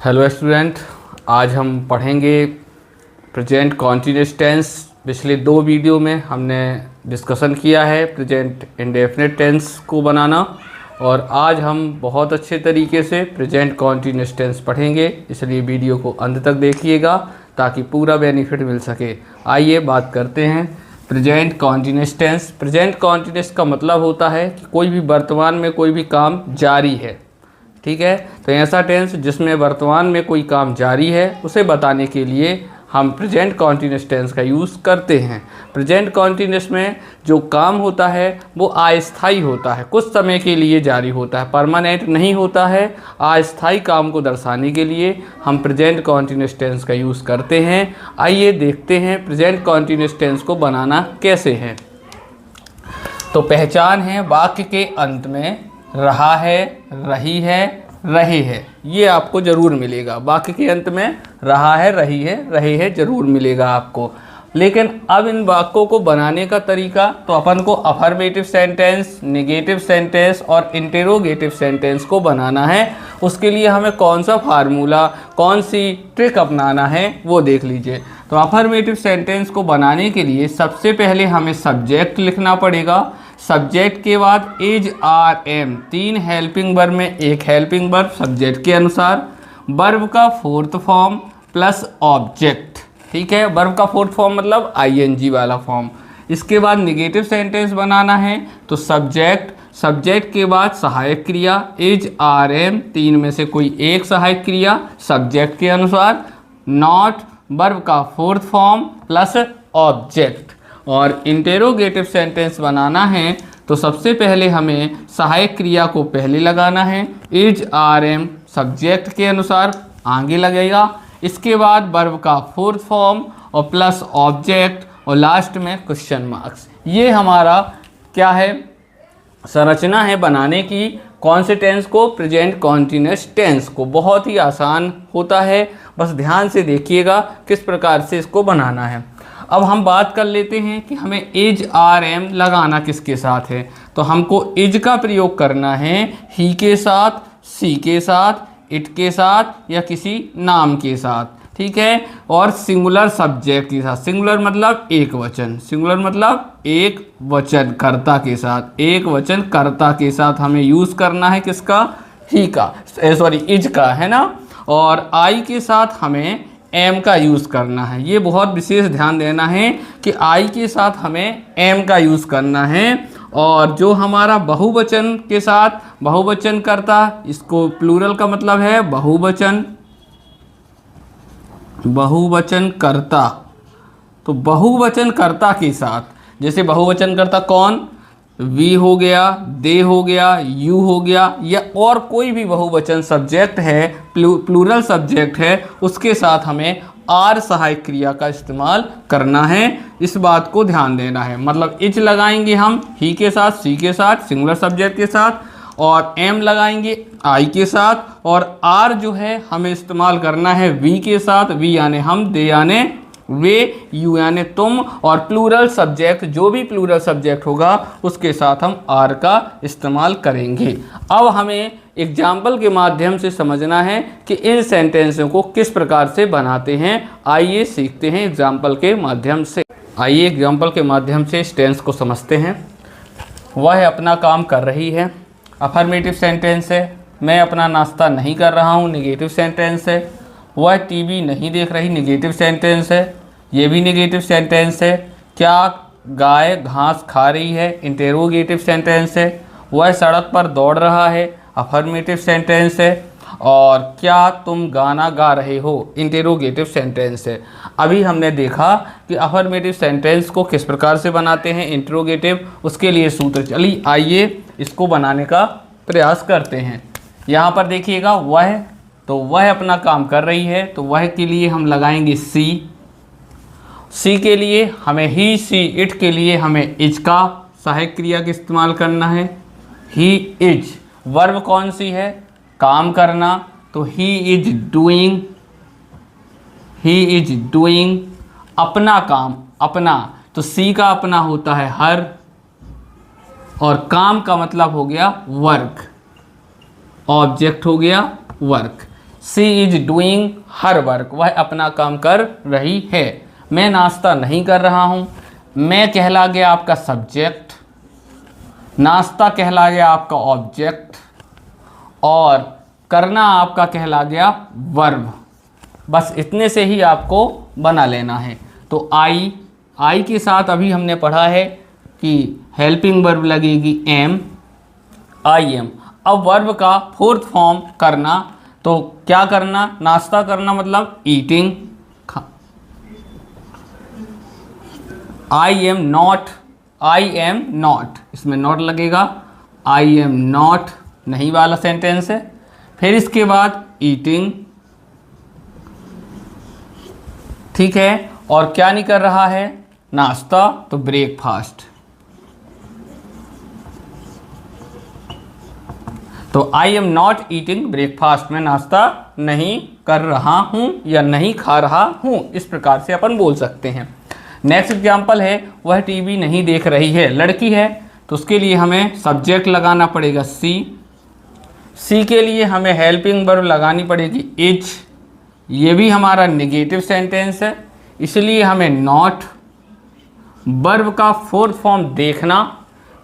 Hello student, आज हम पढ़ेंगे प्रेजेंट कॉन्टिन्यूअस टेंस। पिछले दो वीडियो में हमने डिस्कशन किया है प्रेजेंट इंडेफिनिट टेंस को बनाना, और आज हम बहुत अच्छे तरीके से प्रेजेंट कॉन्टिन्यूअस टेंस पढ़ेंगे। इसलिए वीडियो को अंत तक देखिएगा ताकि पूरा बेनिफिट मिल सके। आइए बात करते हैं present continuous tense. Present continuous का मतलब होता है कि कोई भी वर्तमान में कोई भी काम जारी है। ठीक है, तो ऐसा टेंस जिसमें वर्तमान में कोई काम जारी है उसे बताने के लिए हम प्रेजेंट कॉन्टिन्यूअस टेंस का यूज़ करते हैं। प्रेजेंट कॉन्टिन्यूअस में जो काम होता है वो अस्थायी होता है, कुछ समय के लिए जारी होता है, परमानेंट नहीं होता है। अस्थायी काम को दर्शाने के लिए हम प्रेजेंट कॉन्टिन्यूअस टेंस का यूज़ करते हैं। आइए देखते हैं प्रेजेंट कॉन्टिन्यूअस टेंस को बनाना कैसे है। तो पहचान है वाक्य के अंत में रहा है, रही है, रहे है, ये आपको ज़रूर मिलेगा। वाक्य के अंत में रहा है, रही है, रहे है ज़रूर मिलेगा आपको। लेकिन अब इन वाक्यों को बनाने का तरीका, तो अपन को अफर्मेटिव सेंटेंस, नेगेटिव सेंटेंस और इंटेरोगेटिव सेंटेंस को बनाना है। उसके लिए हमें कौन सा फार्मूला, कौन सी ट्रिक अपनाना है वो देख लीजिए। तो अफर्मेटिव सेंटेंस को बनाने के लिए सबसे पहले हमें सब्जेक्ट लिखना पड़ेगा। सब्जेक्ट के बाद इज, आर, एम, तीन हेल्पिंग वर्ब में एक हेल्पिंग वर्ब सब्जेक्ट के अनुसार, वर्ब का फोर्थ फॉर्म प्लस ऑब्जेक्ट। ठीक है, वर्ब का फोर्थ फॉर्म मतलब आईएनजी वाला फॉर्म। इसके बाद नेगेटिव सेंटेंस बनाना है तो सब्जेक्ट, सब्जेक्ट के बाद सहायक क्रिया इज, आर, एम, तीन में से कोई एक सहायक क्रिया सब्जेक्ट के अनुसार, नॉट, वर्ब का फोर्थ फॉर्म प्लस ऑब्जेक्ट। और इंटेरोगेटिव सेंटेंस बनाना है तो सबसे पहले हमें सहायक क्रिया को पहले लगाना है, इज, आर, एम, सब्जेक्ट के अनुसार आगे लगेगा। इसके बाद वर्ब का फोर्थ फॉर्म और प्लस ऑब्जेक्ट और लास्ट में क्वेश्चन मार्क्स। ये हमारा क्या है, संरचना है बनाने की। कौन से टेंस को? प्रेजेंट कॉन्टिन्यूअस टेंस को। बहुत ही आसान होता है, बस ध्यान से देखिएगा किस प्रकार से इसको बनाना है। अब हम बात कर लेते हैं कि हमें इज, आर, एम लगाना किसके साथ है। तो हमको इज का प्रयोग करना है ही के साथ, सी के साथ, इट के साथ या किसी नाम के साथ। ठीक है, और सिंगुलर सब्जेक्ट के साथ। सिंगुलर मतलब एक वचन, सिंगुलर मतलब एक वचन कर्ता के साथ, एक वचन कर्ता के साथ हमें यूज़ करना है किसका? ही का, सॉरी इज का, है ना। और आई के साथ हमें एम का यूज़ करना है। ये बहुत विशेष ध्यान देना है कि आई के साथ हमें एम का यूज़ करना है। और जो हमारा बहुवचन के साथ बहुवचन करता, इसको प्लूरल का मतलब है बहुवचन, बहुवचन करता। तो बहुवचन कर्ता के साथ, जैसे बहुवचन करता कौन? वी हो गया, दे हो गया, यू हो गया, या और कोई भी बहुवचन सब्जेक्ट है, प्लूरल सब्जेक्ट है, उसके साथ हमें आर सहायक क्रिया का इस्तेमाल करना है। इस बात को ध्यान देना है। मतलब इज लगाएंगे हम ही के साथ, सी के साथ, सिंगुलर सब्जेक्ट के साथ, और एम लगाएंगे आई के साथ, और आर जो है हमें इस्तेमाल करना है वी के साथ। वी यानी हम, दे यानी वे, यू यानी तुम, और प्लूरल सब्जेक्ट, जो भी प्लूरल सब्जेक्ट होगा उसके साथ हम आर का इस्तेमाल करेंगे। अब हमें एग्जाम्पल के माध्यम से समझना है कि इन सेंटेंसों को किस प्रकार से बनाते हैं। आइए सीखते हैं एग्जाम्पल के माध्यम से। आइए एग्जाम्पल के माध्यम से इस टेंस को समझते हैं। वह अपना काम कर रही है, अफर्मेटिव सेंटेंस है। मैं अपना नाश्ता नहीं कर रहा हूँ, नेगेटिव सेंटेंस है। वह टीवी नहीं देख रही, नेगेटिव सेंटेंस है, ये भी नेगेटिव सेंटेंस है। क्या गाय घास खा रही है, इंटेरोगेटिव सेंटेंस है। वह सड़क पर दौड़ रहा है, अफर्मेटिव सेंटेंस है। और क्या तुम गाना गा रहे हो, इंटेरोगेटिव सेंटेंस है। अभी हमने देखा कि अफर्मेटिव सेंटेंस को किस प्रकार से बनाते हैं, इंटेरोगेटिव, उसके लिए सूत्र। चलिए आइए इसको बनाने का प्रयास करते हैं। यहाँ पर देखिएगा वह, तो वह अपना काम कर रही है, तो वह के लिए हम लगाएंगे सी। सी के लिए हमें ही, सी, इट के लिए हमें इज का सहायक क्रिया का इस्तेमाल करना है, ही इज। वर्ब कौन सी है? काम करना, तो he is doing, he is doing. अपना काम, अपना, तो सी का अपना होता है हर, और काम का मतलब हो गया वर्क, ऑब्जेक्ट हो गया work. She is doing her work, वह अपना काम कर रही है। मैं नाश्ता नहीं कर रहा हूँ। मैं कहला गया आपका सब्जेक्ट, नाश्ता कहला गया आपका ऑब्जेक्ट, और करना आपका कहला गया वर्ब। बस इतने से ही आपको बना लेना है। तो आई के साथ अभी हमने पढ़ा है कि हेल्पिंग वर्ब लगेगी एम, आई एम। अब वर्ब का फोर्थ फॉर्म करना, तो क्या करना, नाश्ता करना मतलब ईटिंग। आई एम नॉट, इसमें नॉट लगेगा, आई एम नॉट नहीं वाला सेंटेंस है। फिर इसके बाद ईटिंग, ठीक है, और क्या नहीं कर रहा है, नाश्ता, तो ब्रेकफास्ट। तो आई एम नॉट ईटिंग ब्रेकफास्ट, मैं नाश्ता नहीं कर रहा हूं या नहीं खा रहा हूं, इस प्रकार से अपन बोल सकते हैं। नेक्स्ट एग्जाम्पल है, वह टीवी नहीं देख रही है, लड़की है, तो उसके लिए हमें सब्जेक्ट लगाना पड़ेगा सी के लिए हमें हेल्पिंग वर्ब लगानी पड़ेगी इज। ये भी हमारा नेगेटिव सेंटेंस है, इसलिए हमें नॉट। वर्ब का फोर्थ फॉर्म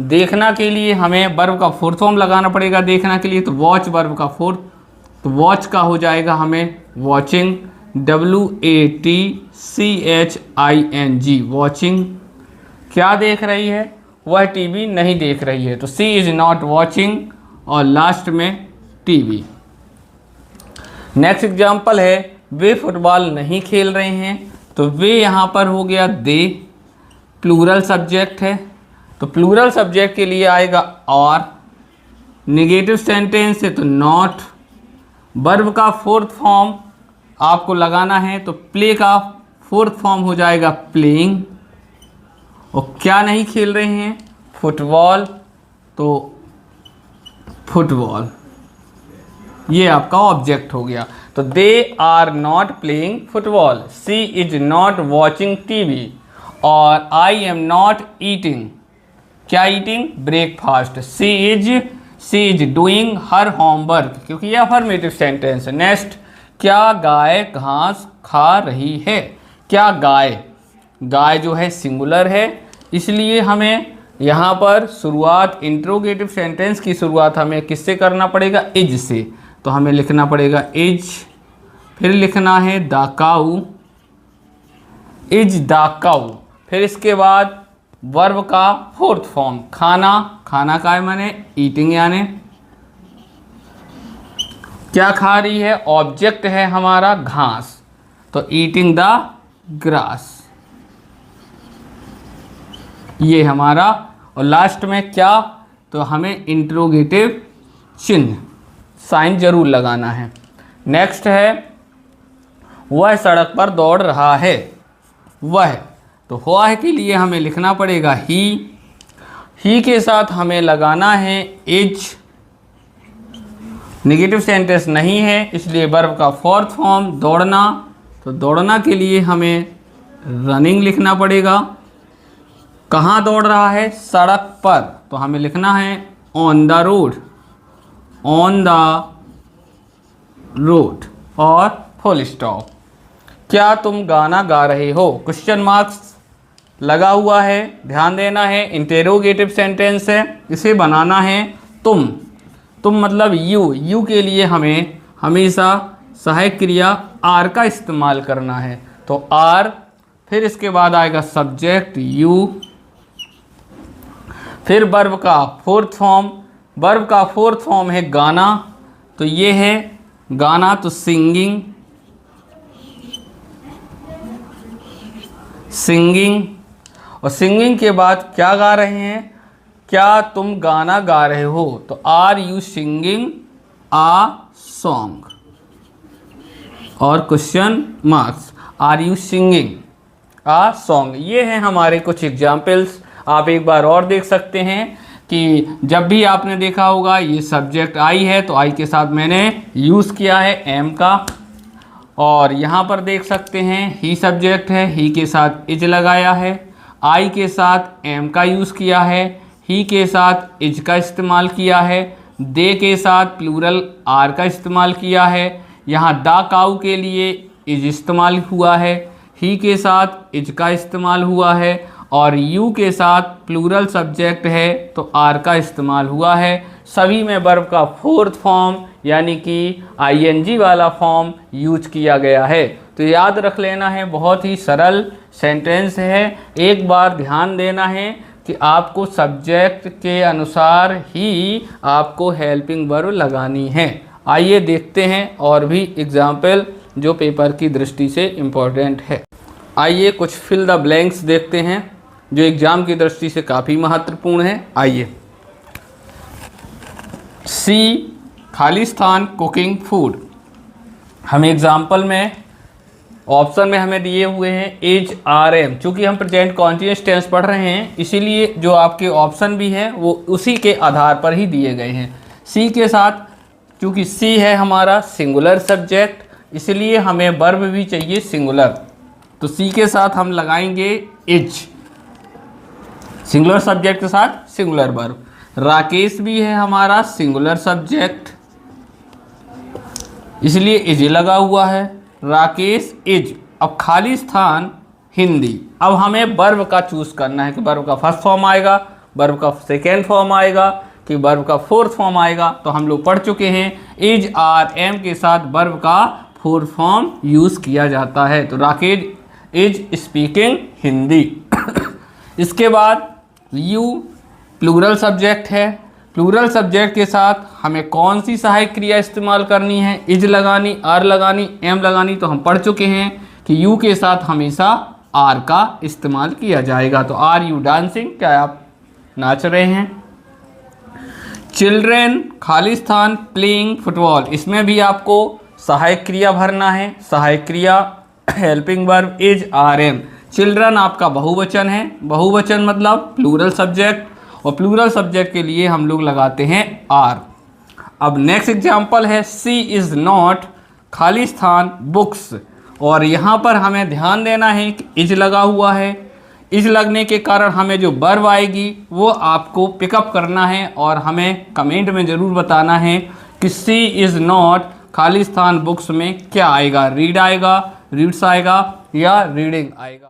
देखना के लिए हमें वर्ब का फोर्थ फॉर्म लगाना पड़ेगा देखना के लिए, तो वॉच वर्ब का फोर्थ, तो वॉच का हो जाएगा हमें वॉचिंग, WATCHING, वॉचिंग। क्या देख रही है, वह टीवी नहीं देख रही है, तो सी इज नॉट वॉचिंग, और लास्ट में टीवी। नेक्स्ट एग्जाम्पल है, वे फुटबॉल नहीं खेल रहे हैं, तो वे यहाँ पर हो गया दे, प्लूरल सब्जेक्ट है, तो प्लूरल सब्जेक्ट के लिए आएगा और। नेगेटिव सेंटेंस है तो नॉट। वर्ब का फोर्थ फॉर्म आपको लगाना है, तो प्ले का फोर्थ फॉर्म हो जाएगा प्लेइंग। और क्या नहीं खेल रहे हैं, फुटबॉल, तो फुटबॉल, ये आपका ऑब्जेक्ट हो गया। तो they are not playing football, she is not watching TV, और आई एम नॉट ईटिंग, क्या eating, breakfast. She is doing her homework, क्योंकि यह अफर्मेटिव सेंटेंस है। नेक्स्ट, क्या गाय घास खा रही है, क्या गाय जो है सिंगुलर है, इसलिए हमें यहाँ पर शुरुआत, इंट्रोगेटिव सेंटेंस की शुरुआत हमें किससे करना पड़ेगा, इज से। तो हमें लिखना पड़ेगा इज, फिर लिखना है द काऊ, इज द काऊ। फिर इसके बाद वर्ब का फोर्थ फॉर्म खाना का है माने ईटिंग, यानी क्या खा रही है, ऑब्जेक्ट है हमारा घास, तो ईटिंग द ग्रास, ये हमारा। और लास्ट में क्या, तो हमें इंट्रोगेटिव चिन्ह साइन जरूर लगाना है। नेक्स्ट है, वह सड़क पर दौड़ रहा है, वह, तो हुआ है के लिए हमें लिखना पड़ेगा ही के साथ हमें लगाना है इज। नेगेटिव सेंटेंस नहीं है, इसलिए वर्ब का फोर्थ फॉर्म दौड़ना, तो दौड़ना के लिए हमें रनिंग लिखना पड़ेगा। कहाँ दौड़ रहा है, सड़क पर, तो हमें लिखना है ऑन द रोड, और फुल स्टॉप। क्या तुम गाना गा रहे हो, क्वेश्चन मार्क्स लगा हुआ है, ध्यान देना है। इंटेरोगेटिव सेंटेंस है, इसे बनाना है तुम मतलब यू के लिए हमें हमेशा सहायक क्रिया आर का इस्तेमाल करना है, तो आर, फिर इसके बाद आएगा सब्जेक्ट यू, फिर वर्ब का फोर्थ फॉर्म है गाना, तो ये है गाना, तो सिंगिंग, और सिंगिंग के बाद क्या गा रहे हैं, क्या तुम गाना गा रहे हो, तो are you singing a song, और question marks, are you singing a song. ये हैं हमारे कुछ एग्जाम्पल्स। आप एक बार और देख सकते हैं कि जब भी आपने देखा होगा ये सब्जेक्ट आई है, तो आई के साथ मैंने यूज़ किया है एम का, और यहाँ पर देख सकते हैं ही सब्जेक्ट है, ही के साथ इज लगाया है, आई के साथ एम का यूज़ किया है, ही के साथ इज का इस्तेमाल किया है, दे के साथ प्लूरल आर का इस्तेमाल किया है, यहाँ द काऊ के लिए इज इस्तेमाल हुआ है, ही के साथ इज का इस्तेमाल हुआ है और यू के साथ प्लूरल सब्जेक्ट है तो आर का इस्तेमाल हुआ है। सभी में वर्ब का फोर्थ फॉर्म यानी कि आईएनजी वाला फॉर्म यूज किया गया है। तो याद रख लेना है, बहुत ही सरल सेंटेंस है। एक बार ध्यान देना है कि आपको सब्जेक्ट के अनुसार ही आपको हेल्पिंग वर्ब लगानी है। आइए देखते हैं और भी एग्जाम्पल जो पेपर की दृष्टि से इम्पोर्टेंट है। आइए कुछ फिल द ब्लैंक्स देखते हैं जो एग्जाम की दृष्टि से काफ़ी महत्वपूर्ण है। आइए, सी खालिस्तान कुकिंग फूड। हम एग्जाम्पल में ऑप्शन में हमें दिए हुए हैं इज आर एम। चूँकि हम प्रेजेंट कॉन्टिन्यूअस टेंस पढ़ रहे हैं इसीलिए जो आपके ऑप्शन भी हैं वो उसी के आधार पर ही दिए गए हैं। सी के साथ चूँकि सी है हमारा सिंगुलर सब्जेक्ट इसलिए हमें वर्ब भी चाहिए सिंगुलर, तो सी के साथ हम लगाएंगे इज, सिंगुलर सब्जेक्ट के साथ सिंगुलर वर्ब। राकेश भी है हमारा सिंगुलर सब्जेक्ट इसलिए इज लगा हुआ है, राकेश इज। अब खालिस्तान हिंदी, अब हमें वर्ब का चूज करना है कि वर्ब का फर्स्ट फॉर्म आएगा, वर्ब का सेकेंड फॉर्म आएगा कि वर्ब का फोर्थ फॉर्म आएगा। तो हम लोग पढ़ चुके हैं इज आर एम के साथ वर्ब का फोर्थ फॉर्म यूज किया जाता है। तो राकेश इज स्पीकिंग हिंदी। इसके बाद यू प्लूरल सब्जेक्ट है, प्लूरल सब्जेक्ट के साथ हमें कौन सी सहायक क्रिया इस्तेमाल करनी है, इज लगानी, आर लगानी, एम लगानी। तो हम पढ़ चुके हैं कि यू के साथ हमेशा आर का इस्तेमाल किया जाएगा। तो आर यू डांसिंग, क्या आप नाच रहे हैं। चिल्ड्रेन खालिस्तान प्लेइंग फुटबॉल, इसमें भी आपको सहायक क्रिया भरना है। सहायक क्रिया helping verb is are am. Children आपका बहुवचन है, बहुवचन मतलब प्लूरल सब्जेक्ट और प्लूरल सब्जेक्ट के लिए हम लोग लगाते हैं आर। अब नेक्स्ट एग्जांपल है सी इज़ नॉट खालिस्तान बुक्स और यहाँ पर हमें ध्यान देना है कि इज लगा हुआ है। इज लगने के कारण हमें जो वर्ब आएगी वो आपको पिकअप करना है और हमें कमेंट में ज़रूर बताना है कि सी इज़ नॉट खालिस्तान बुक्स में क्या आएगा, रीड आएगा, रीड्स आएगा या रीडिंग आएगा।